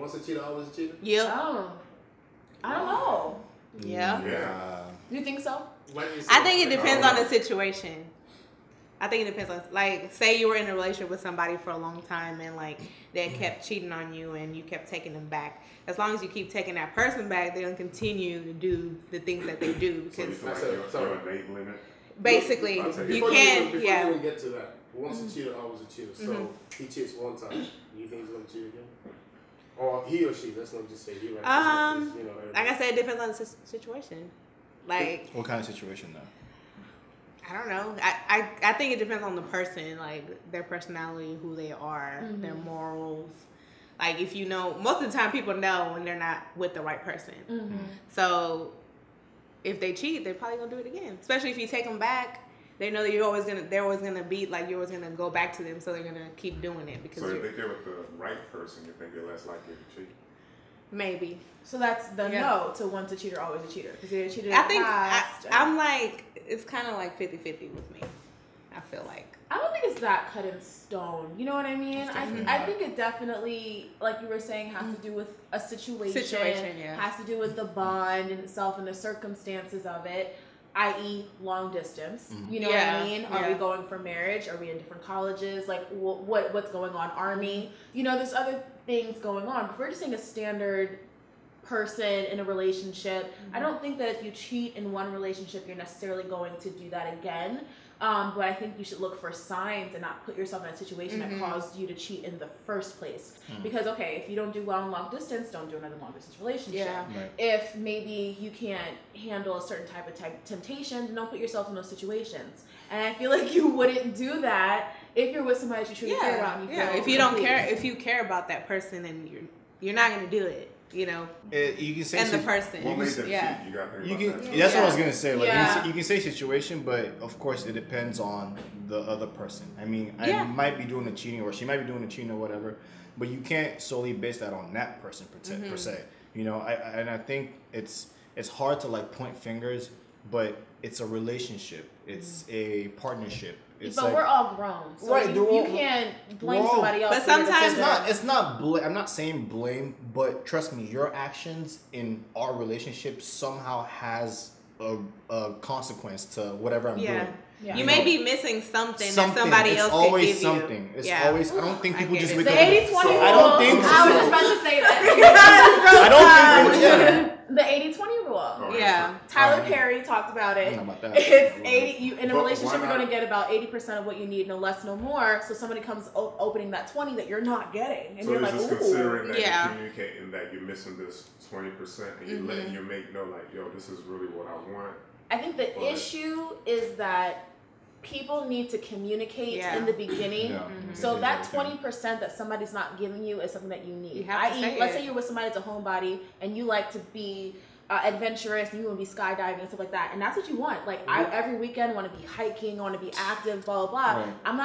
Once a cheater, always a cheater? Yep. Oh. I don't know. Yeah. You think so? I think it depends on the situation. I think it depends on, like, say you were in a relationship with somebody for a long time and, like, they kept cheating on you and you kept taking them back. As long as you keep taking that person back, they're going to continue to do the things that they do. Because you're a date limit? Basically, you can, Before you even get to that, once a cheater, always a cheater. So he cheats one time. Do you think he's going to cheat again? Or he or she, let's not just say he, right? You know, like I said, it depends on the situation. Like, what kind of situation though? I don't know. I think it depends on the person, like their personality, who they are, their morals. Like, if you know, most of the time people know when they're not with the right person. So if they cheat, they're probably gonna do it again. Especially if you take them back, they know that they're always gonna be like, you're always gonna go back to them, so they're gonna keep doing it. Because so if they get with the right person, you think they're less likely to cheat? Maybe. So that's the no to once a cheater, always a cheater. Because they're a cheater in I the think past. I'm like, it's kind of like 50-50 with me. I feel like. I don't think it's that cut in stone. You know what I mean? I think it definitely, like you were saying, has to do with a situation. Has to do with the bond in itself and the circumstances of it, i.e. long distance. You know what I mean? Are we going for marriage? Are we in different colleges? Like, what's going on? Army? You know, there's other things going on. If we're just saying a standard person in a relationship, I don't think that if you cheat in one relationship, you're necessarily going to do that again. But I think you should look for signs and not put yourself in a situation that caused you to cheat in the first place. Because, okay, if you don't do well in long distance, don't do another long distance relationship. If maybe you can't handle a certain type of temptation, then don't put yourself in those situations. And I feel like you wouldn't do that if you're with somebody that you truly care about. And you feel if you don't care, if you care about that person, then you're not going to do it. You know, you can say and the person. What makes them cheat? You got that's what I was gonna say. Like you can say situation, but of course it depends on the other person. I mean, I might be doing the cheating, or she might be doing the cheating, or whatever. But you can't solely base that on that person per se. You know, I think it's hard to like point fingers, but it's a relationship. It's a partnership. It's but like, we're all grown, so you can't blame somebody else. But sometimes it's not I'm not saying blame, but trust me, your actions in our relationship somehow has a consequence to whatever I'm doing. Yeah. You may be missing something that somebody else could give something. you. It's always. I don't think people just wake the up. 80-20 rule. I don't think. I was just about to say that. I don't think. The 80-20 rule. Tyler Perry talked about it. I don't know about that. It's 80. You in a relationship, you're going to get about 80% of what you need, no less, no more. So somebody comes opening that 20 that you're not getting, and so you're like, just ooh. considering that you're communicating that you're missing this 20%, and you're letting your mate know, like, yo, this is really what I want. I think the issue is that people need to communicate in the beginning. So that 20% that somebody's not giving you is something that you need. Let's say you're with somebody that's a homebody and you like to be adventurous and you want to be skydiving and stuff like that, and that's what you want. Like I every weekend want to be hiking, I want to be active, blah blah blah. I'm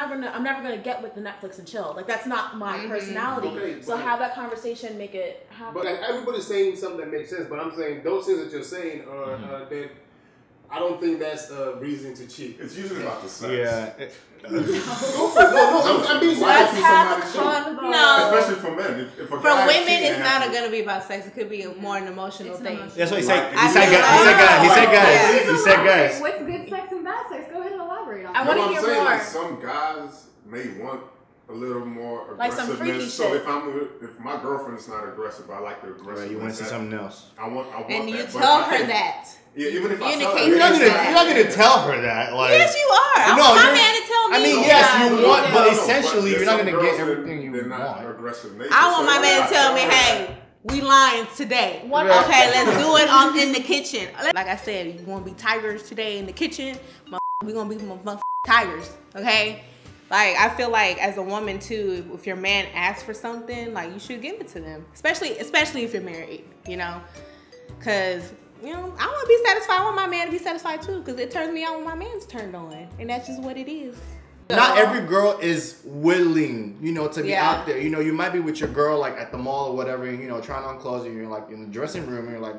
never gonna get with the Netflix and chill. Like that's not my personality. Okay, so have that conversation, make it happen. But like, everybody's saying something that makes sense. But I'm saying those things that you're saying are that. I don't think that's a reason to cheat. It's usually about the sex. Yeah. I'm being serious. Let's have a convo. No. Especially for men. If for women, it's not going to be about sex. It could be more an emotional thing. That's what he said. He said guys. He said guys. What's good sex and bad sex? Go ahead and elaborate on that. I want to hear more. Like some guys may want a little more aggressiveness. Like some freaky so shit. if my girlfriend is not aggressive, I like the aggressiveness. Right, you want to see something else. I want and you that. tell her that. Yeah, even if I tell her, you're not gonna tell her that. Like, yes, you are. I want my man to tell me. I mean, yes, you want, but essentially, you're not gonna get everything you want. I want my man to tell me, hey, we lying today. Okay, let's do it in the kitchen. Like I said, you want to be tigers today in the kitchen? We gonna be tigers. Okay. Like, I feel like as a woman too, if your man asks for something, like you should give it to them. Especially if you're married, you know, because. You know, I want to be satisfied. I want my man to be satisfied too, because it turns me on when my man's turned on, and that's just what it is. Not every girl is willing, you know, to be out there. You know, you might be with your girl like at the mall or whatever, you know, trying on clothes, and you're like in the dressing room, and you're like,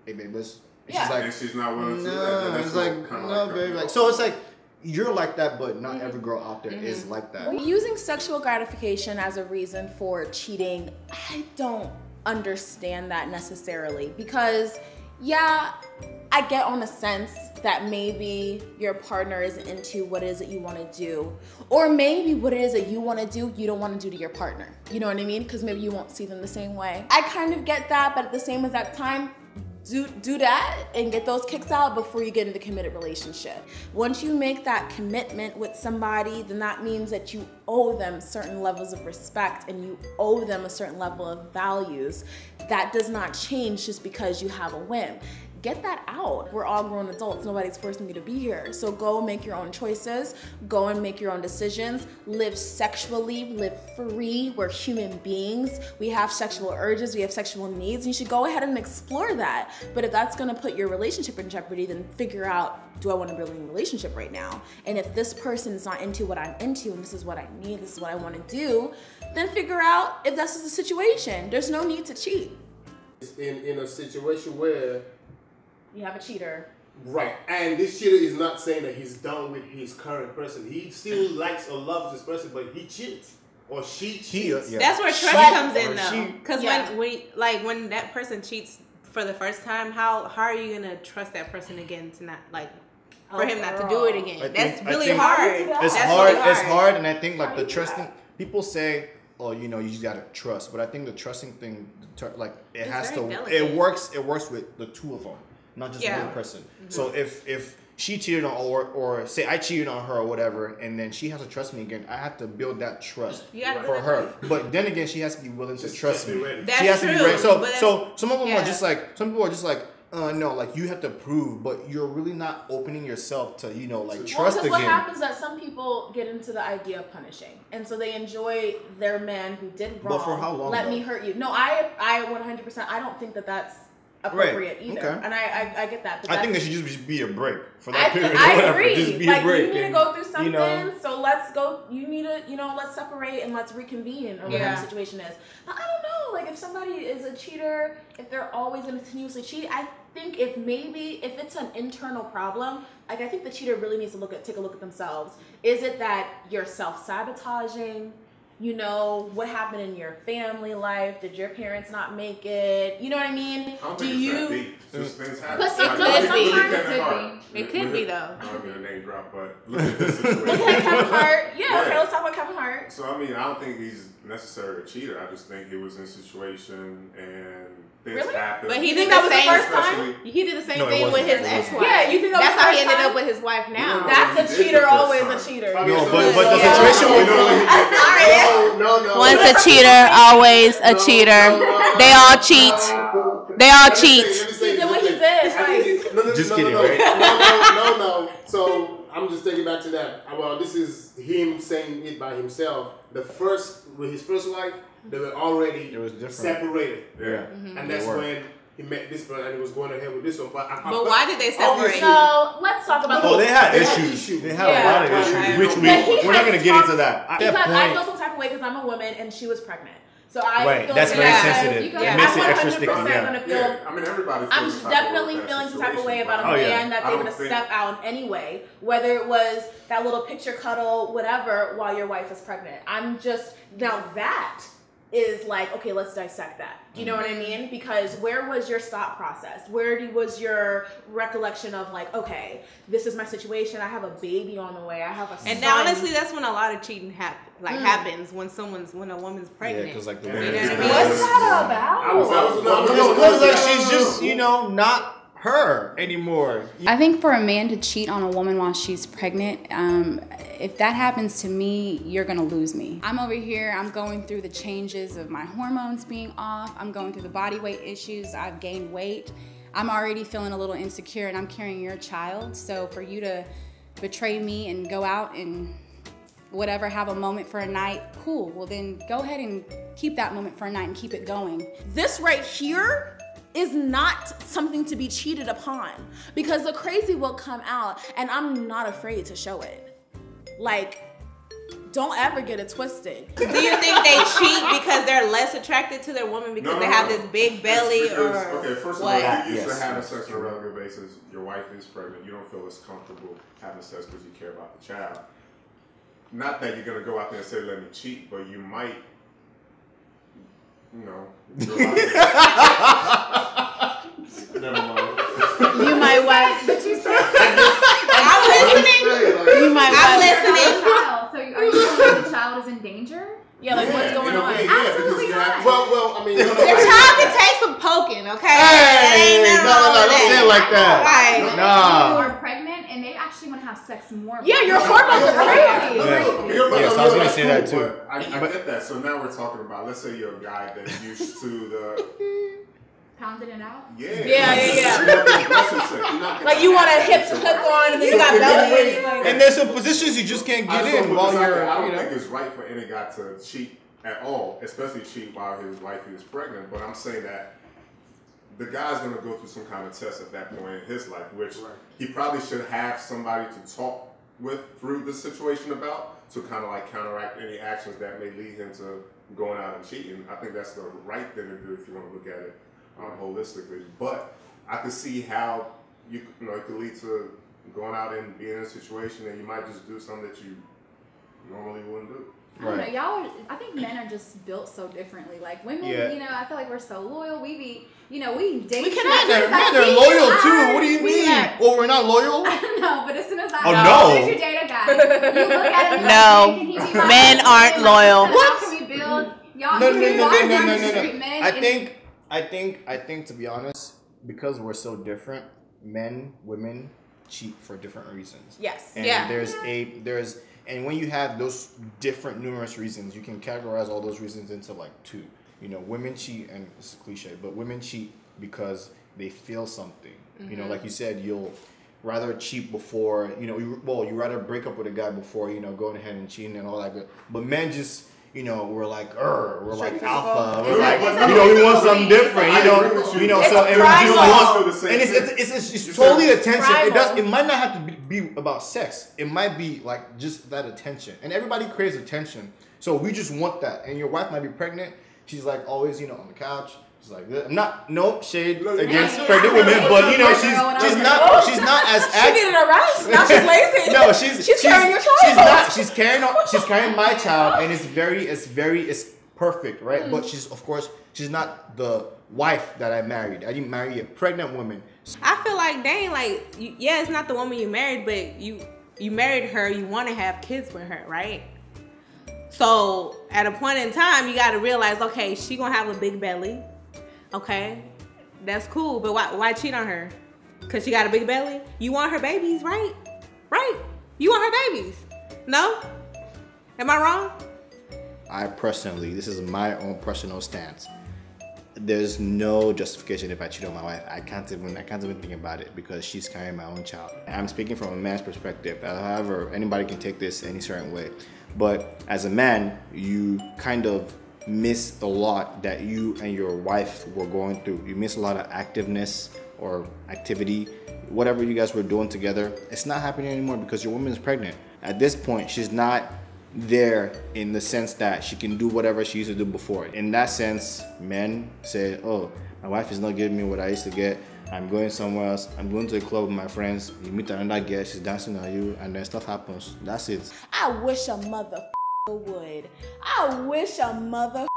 "Hey, babe, let's." She's like, and she's not willing to. It's like, no, babe. Like, so it's like you're like that, but not every girl out there is like that. Using sexual gratification as a reason for cheating, I don't understand that necessarily, because yeah, I get on the sense that maybe your partner isn't into what it is that you want to do, or maybe what it is that you want to do, you don't want to do to your partner. You know what I mean? Because maybe you won't see them the same way. I kind of get that, but at the same exact time, do that and get those kicks out before you get into a committed relationship. Once you make that commitment with somebody, then that means that you owe them certain levels of respect and you owe them a certain level of values. That does not change just because you have a whim. Get that out. We're all grown adults. Nobody's forcing you to be here. So go make your own choices. Go and make your own decisions. Live sexually. Live free. We're human beings. We have sexual urges. We have sexual needs. You should go ahead and explore that. But if that's going to put your relationship in jeopardy, then figure out, do I want to be in a relationship right now? And if this person is not into what I'm into and this is what I need, this is what I want to do, then figure out if this is the situation. There's no need to cheat. In a situation where you have a cheater. Right. And this cheater is not saying that he's done with his current person. He still likes or loves this person, but he cheats. Or she cheats. Yeah. That's where trust comes in though. Because when that person cheats for the first time, how are you gonna trust that person again to not for him not to do it again? That's really hard. It's hard, and I think like the trusting people say, oh, you know, you just gotta trust. But I think the trusting thing, like it has to, it works with the two of them. Not just one person. Mm-hmm. So if she cheated on, or say I cheated on her or whatever, and then she has to trust me again, I have to build that trust for her. But then again, she has to be willing to trust me. That's she has true. To be ready. So some of them are just like, some people are just like, no, like you have to prove, but you're really not opening yourself to, you know, like trust again. What happens is that some people get into the idea of punishing, and so they enjoy their man who did wrong. But for how long? Let me hurt you. No, I 100%. I don't think that that's appropriate either. Okay. And I get that. But I think there should just be a break for that period. I agree. Just be a break. You need to go through something, you know, so let's go. You need to, let's separate and let's reconvene or whatever the situation is. But I don't know, like if somebody is a cheater, if they're always going to continuously cheat, I think if it's an internal problem, like I think the cheater really needs to take a look at themselves. Is it that you're self-sabotaging? You know, what happened in your family life? Did your parents not make it? You know what I mean? I don't think it's that deep. Just things happen. But sometimes it could be though. I don't mean a name drop, but look at this situation. Look at Kevin Hart. Yeah, okay, let's talk about Kevin Hart. So I mean, I don't think he's necessarily a cheater. I just think he was in a situation and things happened. But he did that was the first time. He did the same thing with his ex-wife. Yeah, you think that's how he ended up with his wife now. That's a cheater, always a cheater. No, but the situation was once a cheater, always a cheater. They all cheat. They all cheat. He did what he did. Just kidding, right? No. So I'm just taking back to that. Well, this is him saying it by himself. With his first wife, they were already separated. Yeah. Mm-hmm. And that's when he met this one and he was going ahead with this one. But why did they separate? So let's talk about. Oh, they had issues. They had a lot of issues, which we're not going to get into that. Because I feel some type of way because I'm a woman and she was pregnant. So I feel that's very sensitive. It makes it extra sticky. I mean, everybody. I'm definitely feeling some type of way about a man that's able to step out in any way, whether it was that little picture cuddle, whatever, while your wife is pregnant. Now that is like, okay, let's dissect that. Do you know what I mean? Because where was your thought process? Where was your recollection of like, okay, this is my situation. I have a baby on the way. I have a son. And now, honestly, that's when a lot of cheating happens when a woman's pregnant. Yeah, because like the What's that about? Because like she's just not her anymore. I think for a man to cheat on a woman while she's pregnant, if that happens to me, you're gonna lose me. I'm over here, I'm going through the changes of my hormones being off, I'm going through the body weight issues, I've gained weight, I'm already feeling a little insecure and I'm carrying your child, so for you to betray me and go out and whatever, have a moment for a night, cool, well then go ahead and keep that moment for a night and keep it going. This right here is not something to be cheated upon because the crazy will come out and I'm not afraid to show it. Like, don't ever get it twisted. Do you think they cheat because they're less attracted to their woman because they have this big belly okay, first of all, if you used to have sex on a regular basis, your wife is pregnant, you don't feel as comfortable having sex because you care about the child. Not that you're going to go out there and say, let me cheat, but you might Never mind. You might want. But you said I'm listening. You might I'm want. listening. child. So are you saying that the child is in danger? Yeah, like what's going on? Absolutely not. Well, I mean, Your child can take some poking, okay? Hey, no, don't say it like that. Right. You Nah. are pregnant and they actually want to have sex more. Yeah, your hormones are crazy. Yes, I was gonna say that too. I get that. So now we're talking about, let's say you're a guy that's used to the Pounding it out? Yeah. Like you want a hip hook on and then you got belly. And there's some positions you just can't get in while you're. I don't think it's right for any guy to cheat at all, especially cheat while his wife is pregnant. But I'm saying that the guy's going to go through some kind of test at that point in his life, which he probably should have somebody to talk with through the situation about, to kind of like counteract any actions that may lead him to going out and cheating. I think that's the right thing to do if you want to look at it holistically. But I could see how it could lead to going out and being in a situation and you might just do something that you normally wouldn't do. I don't know, I think men are just built so differently. Like women, I feel like we're so loyal. We be, we date. Men are loyal too. What do you mean? Oh, we're not loyal? I don't know, but as soon as no. you date a guy, you look at him. No, can he be my men aren't loyal. How can we build? Y'all, No. I think to be honest, because we're so different, men, women cheat for different reasons. Yes. And and when you have those different numerous reasons, you can categorize all those reasons into like two. Women cheat, and it's a cliche, but women cheat because they feel something. Mm-hmm. Like you said, you'll rather cheat before, you rather break up with a guy before, going ahead and cheating and all that. But men just, we're like, we're like alpha. We're like, we want something different. It's totally attention. It might not have to be about sex. It might be like just that attention. And everybody craves attention. So we just want that. And your wife might be pregnant. She's like always, on the couch. She's like, I'm not, no shade against pregnant women, but she's not as She needed a rest. Now she's lazy. No, she's carrying your child. She's carrying my child, and it's perfect, right? But she's not the wife that I married. I didn't marry a pregnant woman. I feel like, dang, it's not the woman you married, but you married her. You want to have kids with her, right? So at a point in time, you got to realize, okay, she gonna have a big belly. Okay, that's cool, but why cheat on her? Cause she got a big belly? You want her babies, right? Right? You want her babies? No? Am I wrong? I personally, this is my own personal stance. There's no justification if I cheat on my wife. I can't even think about it because she's carrying my own child. I'm speaking from a man's perspective. However, anybody can take this any certain way. But as a man, you kind of miss a lot that you and your wife were going through. You miss a lot of activeness or activity, whatever you guys were doing together. It's not happening anymore because your woman is pregnant. At this point, she's not there in the sense that she can do whatever she used to do before. In that sense, men say, oh, my wife is not giving me what I used to get. I'm going somewhere else. I'm going to a club with my friends. You meet another girl, she's dancing on you, and then stuff happens. That's it. I wish a mother would. I wish a mother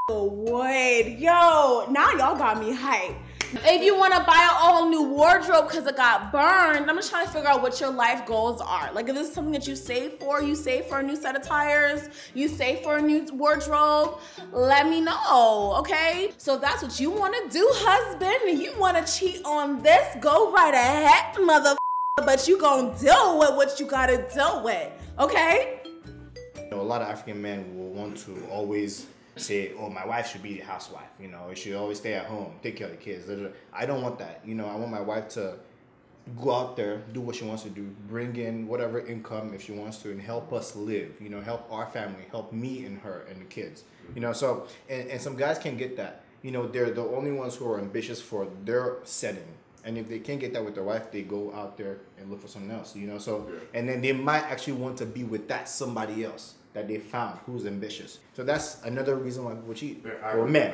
would. Yo, now y'all got me hyped. If you want to buy an all new wardrobe because it got burned, I'm just trying to figure out what your life goals are. Like, if this is something that you save for a new set of tires, you save for a new wardrobe, let me know, okay? So if that's what you want to do, husband, and you want to cheat on this, go right ahead, mother. But you gonna deal with what you gotta deal with, okay? A lot of African men will want to always say, oh, my wife should be a housewife, she should always stay at home, take care of the kids. I don't want that. I want my wife to go out there, do what she wants to do, bring in whatever income if she wants to, and help us live, help our family, help me and her and the kids. So, and some guys can't get that. They're the only ones who are ambitious for their setting. And if they can't get that with their wife, they go out there and look for something else, So, and then they might actually want to be with that somebody else that they found who's ambitious. So that's another reason why people cheat. Or men.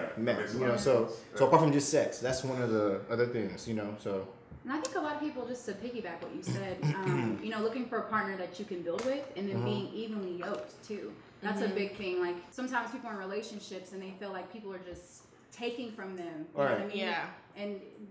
So apart from just sex, that's one of the other things, So And I think a lot of people, just to piggyback what you said, you know, looking for a partner that you can build with, and then being evenly yoked too. That's a big thing. Like sometimes people are in relationships and they feel like people are just taking from them. You know what I mean? Yeah.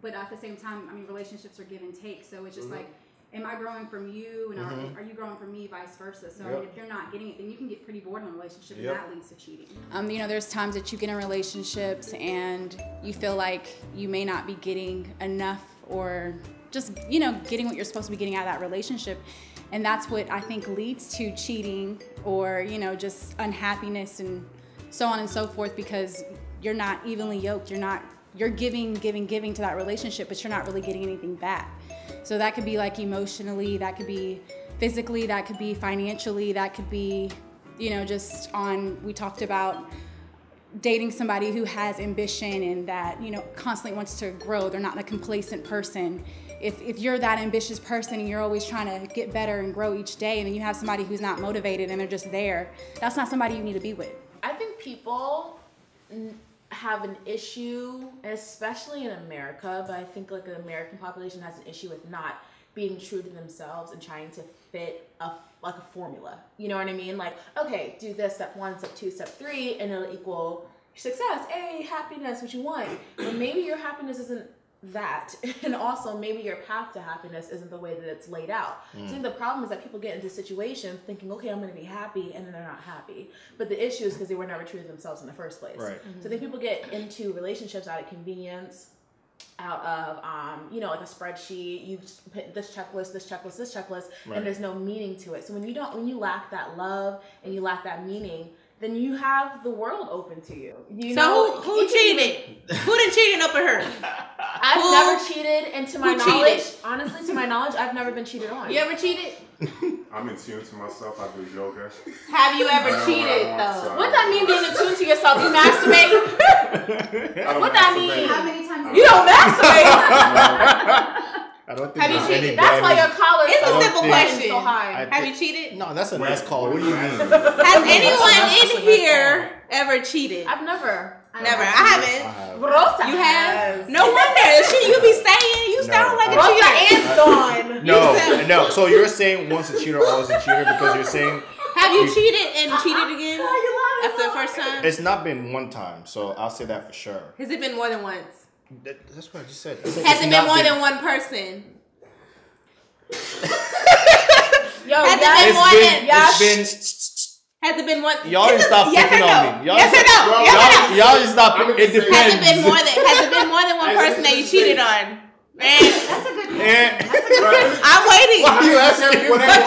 But at the same time, I mean, relationships are give and take. So it's just like, am I growing from you, and are you growing from me, vice versa? So I mean, if you're not getting it, then you can get pretty bored in a relationship, and that leads to cheating. You know, there's times that you get in relationships and you feel like you may not be getting enough, or just, you know, getting what you're supposed to be getting out of that relationship. And that's what I think leads to cheating, or, you know, just unhappiness and so on and so forth, because you're not evenly yoked. You're giving to that relationship, but you're not really getting anything back. So that could be like emotionally, that could be physically, that could be financially, that could be, you know, just on, we talked about dating somebody who has ambition and that, you know, constantly wants to grow. They're not a complacent person. If you're that ambitious person and you're always trying to get better and grow each day, and then you have somebody who's not motivated and they're just there, that's not somebody you need to be with. I think people have an issue, especially in America, but I think like the American population has an issue with not being true to themselves and trying to fit a formula. You know what I mean? Like, okay, do this, step 1, step 2, step 3, and it'll equal success, happiness, what you want. But maybe your happiness isn't that, and also maybe your path to happiness isn't the way that it's laid out. So I think the problem is that people get into situations thinking, okay, I'm going to be happy, and then they're not happy. But the issue is because they were never true to themselves in the first place. Right. So I think people get into relationships out of convenience, out of you know, like a spreadsheet. You just put this checklist, this checklist, this checklist, and there's no meaning to it. So when you lack that love and you lack that meaning, then you have the world open to you. So who cheated? Who done cheated up at her? I've never cheated, and to my knowledge, honestly, to my knowledge, I've never been cheated on. You ever cheated? I'm in tune to myself. I do yoga. Have you ever cheated though? What that mean, being in tune to yourself? You masturbate? What that mean? How many times? You don't masturbate? I don't think have you cheated? That's why your collar is a simple question. So high. Have you cheated? No, that's a nice call. What do you mean? Has anyone in here ever cheated? I've never. Never. I haven't. Rosa, you have? No wonder. Shit, you be saying you sound like a cheater. And Dawn. No. So you're saying once a cheater, always a cheater, because you're saying. Have you cheated and cheated again after the first time? It's not been one time, so I'll say that for sure. Has it been more than once? That's what I just said. Has it been more than one person? Yo, has it been more than? Has it been one? Y'all just stop picking on me. Yes or no? Y'all just stop. It depends. Has it been more than one person that you cheated on? Man, that's a good question. I'm waiting. Why are you asking? Because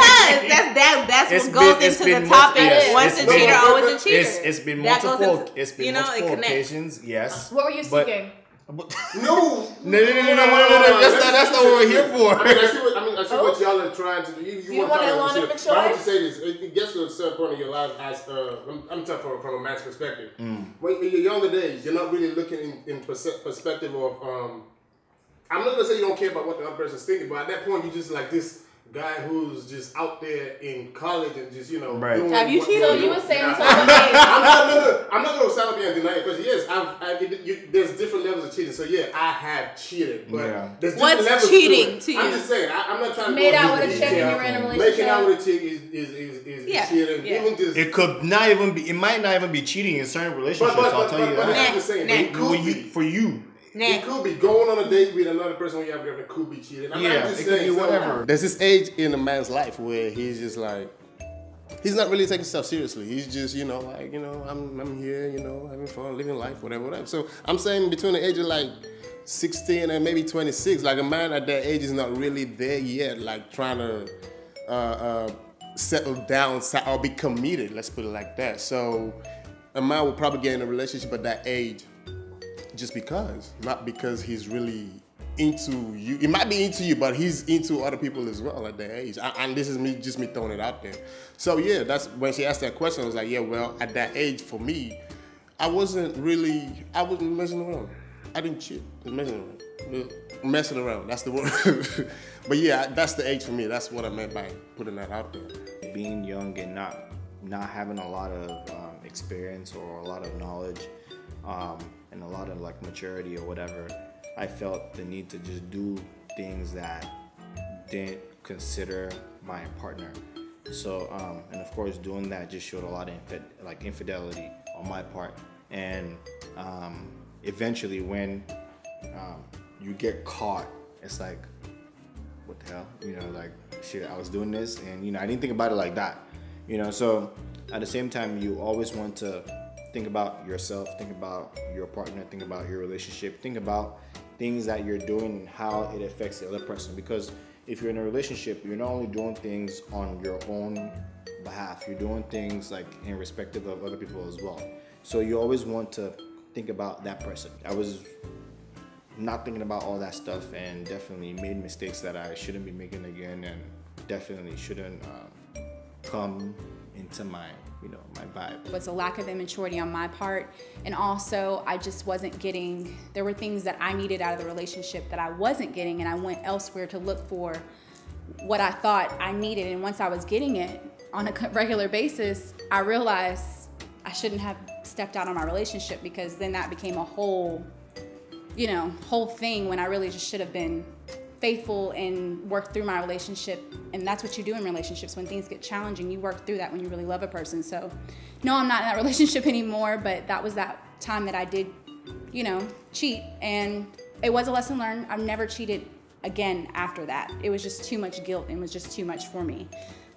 that's what goes into the topic. Once a cheater, always a cheater. It's been multiple occasions. Yes. What were you seeking? No. That's not what we're here for. I see what y'all are trying to do. You want to learn if it's I want to say this. It gets to a certain point in your life. I'm talking from a man's perspective. When in your younger days, you're not really looking in perspective of. I'm not gonna say you don't care about what the other person's thinking, but at that point, you just like this guy who's just out there in college and just, you know. Right. Have you cheated? So you were saying I'm not gonna stand up here and deny it, because yes, there's different levels of cheating. So yeah, I have cheated, but there's different levels. What's cheating to you? I'm just saying, I'm not trying to made out with a chick and you're in a relationship. Making out with a chick is cheating. Yeah. Even just, it could not even be. It might not even be cheating in certain relationships. I'll tell you that. I'm just saying, for you. It could be going on a date with another person when you have a girlfriend. Could be cheating. I'm just it saying, could be whatever. There's this age in a man's life where he's just like, he's not really taking stuff seriously. He's just, you know, like, you know, I'm here, you know, having fun, living life, whatever. So I'm saying between the age of like 16 and maybe 26, like a man at that age is not really there yet, like trying to settle down or be committed. Let's put it like that. So a man will probably get in a relationship at that age. Just because, not because he's really into you. He might be into you, but he's into other people as well at that age. And this is me throwing it out there. So yeah, that's when she asked that question. I was like, yeah, well, at that age for me, I wasn't messing around. I didn't cheat. I was messing around. That's the word. But yeah, that's the age for me. That's what I meant by putting that out there. Being young and not having a lot of experience or a lot of knowledge. And a lot of like maturity or whatever, I felt the need to just do things that didn't consider my partner. So, and of course, doing that just showed a lot of infidelity on my part. And eventually, when you get caught, it's like, what the hell? You know, like, shit, I was doing this, and, you know, I didn't think about it like that. You know, so at the same time, you always want to think about yourself, think about your partner, think about your relationship, think about things that you're doing and how it affects the other person. Because if you're in a relationship, you're not only doing things on your own behalf, you're doing things like in respective of other people as well. So you always want to think about that person. I was not thinking about all that stuff and definitely made mistakes that I shouldn't be making again, and definitely shouldn't come into my, you know, my vibe. It was a lack of immaturity on my part, and also I just wasn't getting, there were things that I needed out of the relationship that I wasn't getting, and I went elsewhere to look for what I thought I needed. And once I was getting it on a regular basis, I realized I shouldn't have stepped out on my relationship, because then that became a whole, you know, whole thing, when I really just should have been faithful and work through my relationship. And that's what you do in relationships. When things get challenging, you work through that when you really love a person. So no, I'm not in that relationship anymore, but that was that time that I did, you know, cheat, and it was a lesson learned. I've never cheated again after that. It was just too much guilt, and it was just too much for me.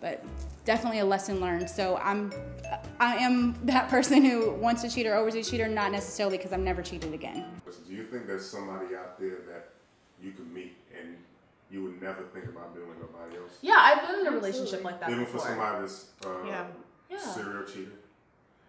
But definitely a lesson learned. So I am that person who wants to cheat or always a cheater, not necessarily because I've never cheated again. Do you think there's somebody out there that you could meet and you would never think about being with nobody else? Yeah, I've been in a relationship like that Even before. for somebody that's serial cheater?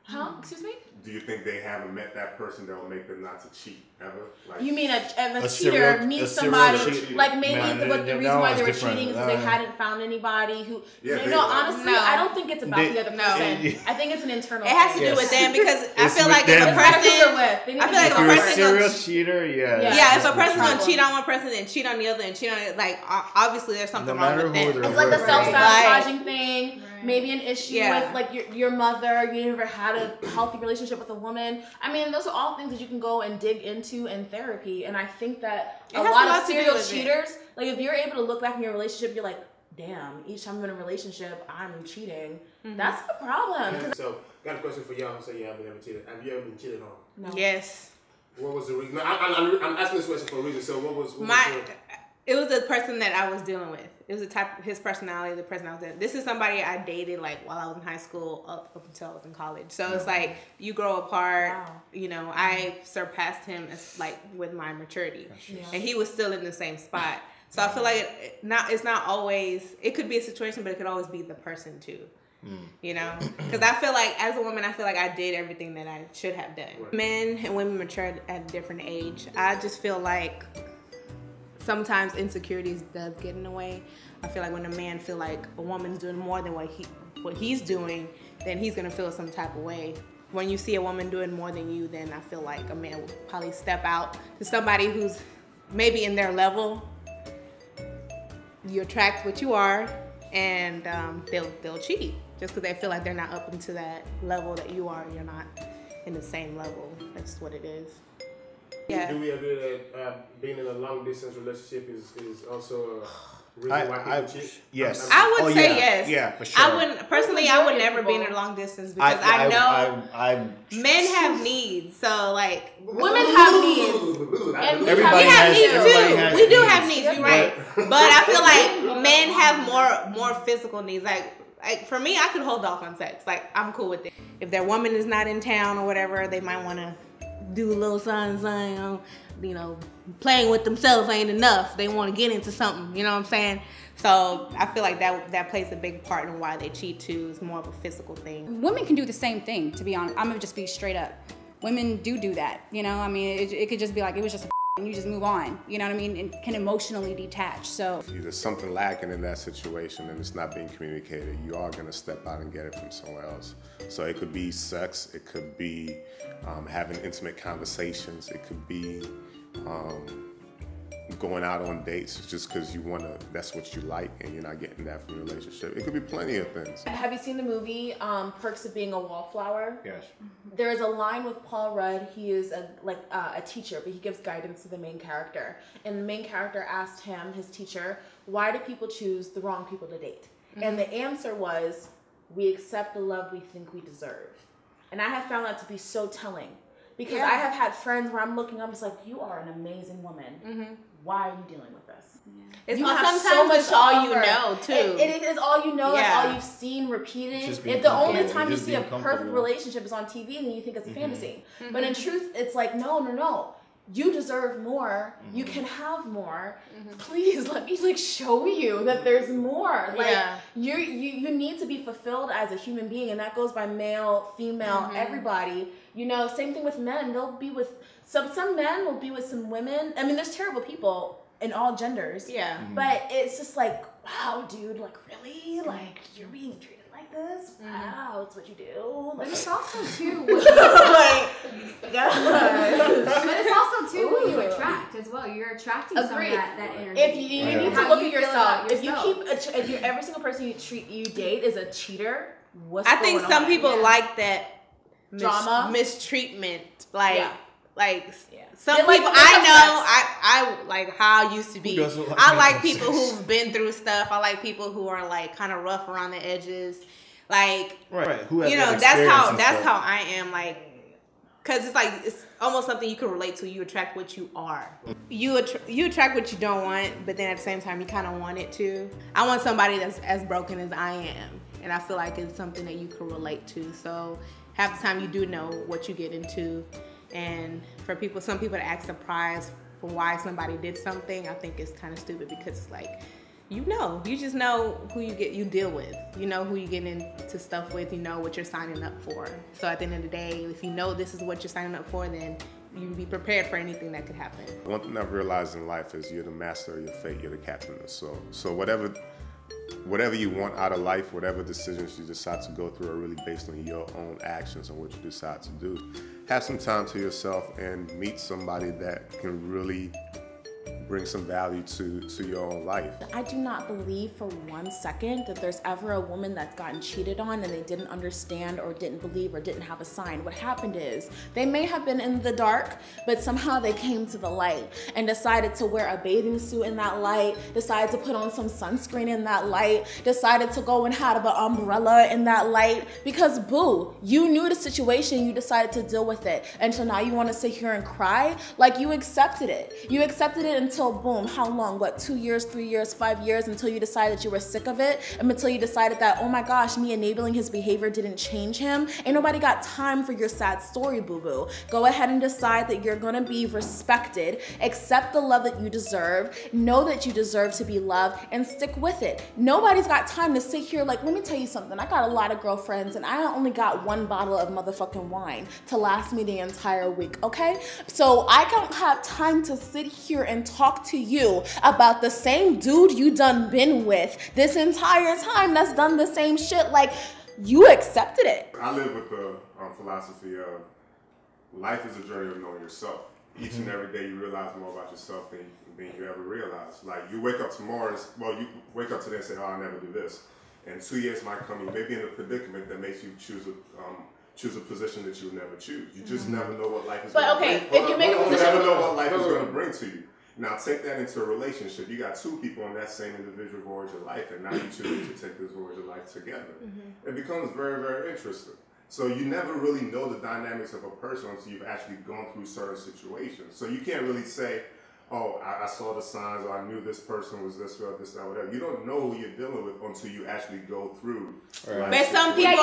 Huh? Excuse me? Do you think they haven't met that person that will make them not to cheat ever? Like, you mean a cheater meets somebody, like maybe the reason why they were cheating is because they hadn't found anybody who, honestly, I don't think it's about the other person. I think it's an internal thing. It has to do with them, because I feel like if a person, if you're a serial cheater, if a person's gonna cheat on one person and cheat on the other and cheat on it, like obviously there's something wrong with them. It's like the self-sabotaging thing. Maybe an issue with like your mother. You never had a healthy relationship with a woman. I mean, those are all things that you can go and dig into in therapy. And I think that a lot of serial cheaters, like if you're able to look back in your relationship, you're like, damn, each time I'm in a relationship, I'm cheating. That's the problem. So, got a question for y'all who say you haven't ever cheated. Have you ever been cheated on? No. Yes. What was the reason? No, I'm asking this question for a reason. So what was it was the person that I was dealing with. It was the type of his personality, the person I was in. This is somebody I dated like while I was in high school up until I was in college. So it's like you grow apart. Wow. You know, I surpassed him as like with my maturity, and he was still in the same spot. So I feel like it's not always. It could be a situation, but it could always be the person too. You know, because I feel like as a woman, I feel like I did everything that I should have done. Right. Men and women mature at a different age. I just feel like sometimes insecurities does get in the way. I feel like when a man feel like a woman's doing more than what he's doing, then he's gonna feel some type of way. When you see a woman doing more than you, then I feel like a man will probably step out to somebody who's maybe in their level. You attract what you are, and they'll cheat just because they feel like they're not up into that level that you are. You're not in the same level. That's what it is. Yeah. Do we agree that being in a long distance relationship is also a reason why people cheat? Yes. I would say yes. Yeah, for sure. I would never be in a long distance because I know men have needs. So like women have needs. And we have needs too. We do have needs, you're right. But I feel like men have more physical needs. Like for me, I could hold off on sex. Like I'm cool with it. If their woman is not in town or whatever, they might want to do a little something, you know, playing with themselves ain't enough. They want to get into something, you know what I'm saying? So I feel like that plays a big part in why they cheat too. It's more of a physical thing. Women can do the same thing, to be honest. I'm gonna just be straight up. Women do that, you know? I mean, it could just be like, it was just a and you just move on, you know what I mean? And can emotionally detach, so. If there's something lacking in that situation and it's not being communicated, you are gonna step out and get it from somewhere else. So it could be sex, it could be having intimate conversations, it could be going out on dates just because you want to, that's what you like, and you're not getting that from your relationship. It could be plenty of things. Have you seen the movie Perks of Being a Wallflower? Yes. There is a line with Paul Rudd. He is a teacher, but he gives guidance to the main character. And the main character asked him, his teacher, why do people choose the wrong people to date? And the answer was, we accept the love we think we deserve. And I have found that to be so telling. Because I have had friends where I'm looking, I'm just like, you are an amazing woman. Why are you dealing with this? It's sometimes so much it's all you know, too. It is all you know. It's all you've seen repeated. If the only time you see a perfect relationship is on TV, then you think it's a fantasy. But in truth, it's like, no. You deserve more. You can have more. Please let me show you that there's more. You need to be fulfilled as a human being, and that goes by male, female, everybody. Same thing with men. They'll be with some men will be with some women. I mean, there's terrible people in all genders. Yeah. But it's just like, wow, dude, really? You're being treated like this? Wow, it's what you do. But it's also too what what you attract as well. You're attracting some of that energy. If you need to look at yourself. If every single person you date is a cheater, what's going on? I think some people like that drama, mistreatment, some people I like how I used to be. I like people who've been through stuff. I like people who are kind of rough around the edges. Who has that's how I am. Cause it's almost something you can relate to. You attract what you are. You attract what you don't want, but then at the same time you kind of want it too. I want somebody that's as broken as I am, and I feel like it's something that you can relate to. So half the time you do know what you get into, and for some people to act surprised for why somebody did something, I think it's kind of stupid because it's you just know who you deal with. You know who you get into stuff with. You know what you're signing up for. So at the end of the day, if you know this is what you're signing up for, then you be prepared for anything that could happen. One thing I've realized in life is you're the master of your fate. You're the captain of the soul. So whatever you want out of life, whatever decisions you decide to go through are really based on your own actions and what you decide to do. Have some time to yourself and meet somebody that can really bring some value to your own life. I do not believe for 1 second that there's ever a woman that's gotten cheated on and they didn't understand or didn't believe or didn't have a sign. What happened is they may have been in the dark, but somehow they came to the light and decided to wear a bathing suit in that light, decided to put on some sunscreen in that light, decided to go and have an umbrella in that light because boo, you knew the situation, you decided to deal with it. And so now you want to sit here and cry? You accepted it. You accepted it until boom, how long? 2 years, 3 years, 5 years until you decided you were sick of it, and until you decided that, oh my gosh, me enabling his behavior didn't change him. Ain't nobody got time for your sad story, boo-boo. Go ahead and decide that you're gonna be respected, accept the love that you deserve, know that you deserve to be loved, and stick with it. Nobody's got time to sit here let me tell you something. I got a lot of girlfriends, and I only got 1 bottle of motherfucking wine to last me the entire week, okay? So I don't have time to sit here and talk to you about the same dude you done been with this entire time that's done the same shit. You accepted it. I live with the philosophy of life is a journey of knowing yourself. Each and every day you realize more about yourself than you ever realized. You wake up tomorrow you wake up today and say, oh, I'll never do this. And 2 years might come, you may be in a predicament that makes you choose a position that you'll never choose. You just never know what life is going to bring. If you make a position, you never know what life is going to bring to you. Now take that into a relationship. You got 2 people in that same individual voyage of life, and now you choose to take this voyage of life together. It becomes very, very interesting. So you never really know the dynamics of a person until you've actually gone through certain situations. So you can't really say, oh, I saw the signs, or I knew this person was this or this, that, whatever. You don't know who you're dealing with until you actually go through. Right. But some people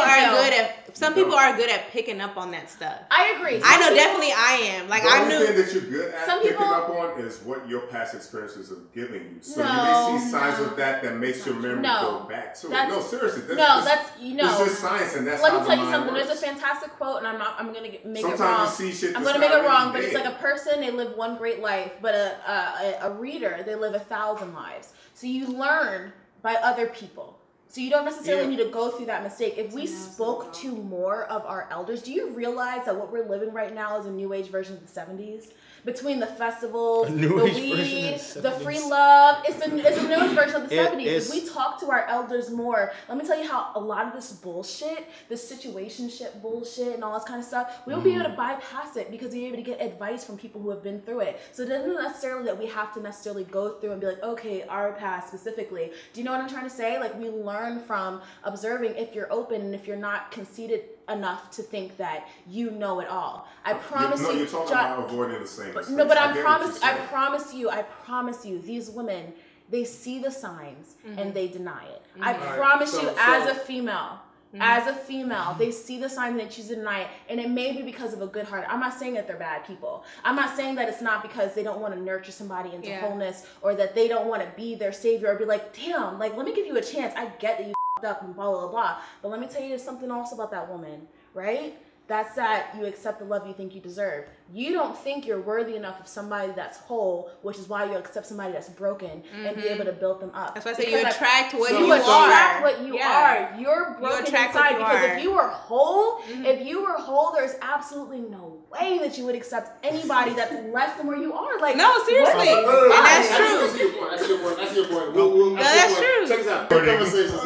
are good at picking up on that stuff. I agree. I know definitely I am. The only thing that you're good at picking up on is what your past experiences are giving you. So you may see signs of that makes your memory go back to it. No, seriously. It's just science, and that's how the mind works. Let me tell you something. There's a fantastic quote, and I'm going to make it wrong. Sometimes you see shit. I'm going to make it wrong, but it's like a person, they live one great life, but a reader, they live 1,000 lives. So you learn by other people. So you don't necessarily need to go through that mistake. If we spoke to more of our elders, do you realize that what we're living right now is a new age version of the 70s? Between the festivals, the weed, the free love, it's a new age version of the 70s. If we talk to our elders more, let me tell you how a lot of this bullshit, this situationship bullshit and all this kind of stuff, we'll be able to bypass it because we're able to get advice from people who have been through it. So it doesn't necessarily that we have to necessarily go through and be like, okay, our past specifically. Do you know what I'm trying to say? Like, we learn from observing if you're open and if you're not conceited enough to think that you know it all. I promise you. No, you're talking about avoiding the same mistakes. No, but I promise you, these women, they see the signs and they deny it. I promise you, as a female, they see the signs and they choose to deny it, and it may be because of a good heart. I'm not saying that they're bad people. I'm not saying that it's not because they don't want to nurture somebody into wholeness, or that they don't want to be their savior or be like, damn, like, let me give you a chance. I get that you up and blah, blah, blah. But let me tell you, there's something else about that woman, right? That's that you accept the love you think you deserve. You don't think you're worthy enough of somebody that's whole, which is why you accept somebody that's broken and be able to build them up. That's why I say you attract what you are. You attract what you are. You're broken inside because if you were whole, there's absolutely no way that you would accept anybody that's less than where you are. Like, no, seriously. And that's true. That's your point. That's your point. That's true. Check this out. Good conversations.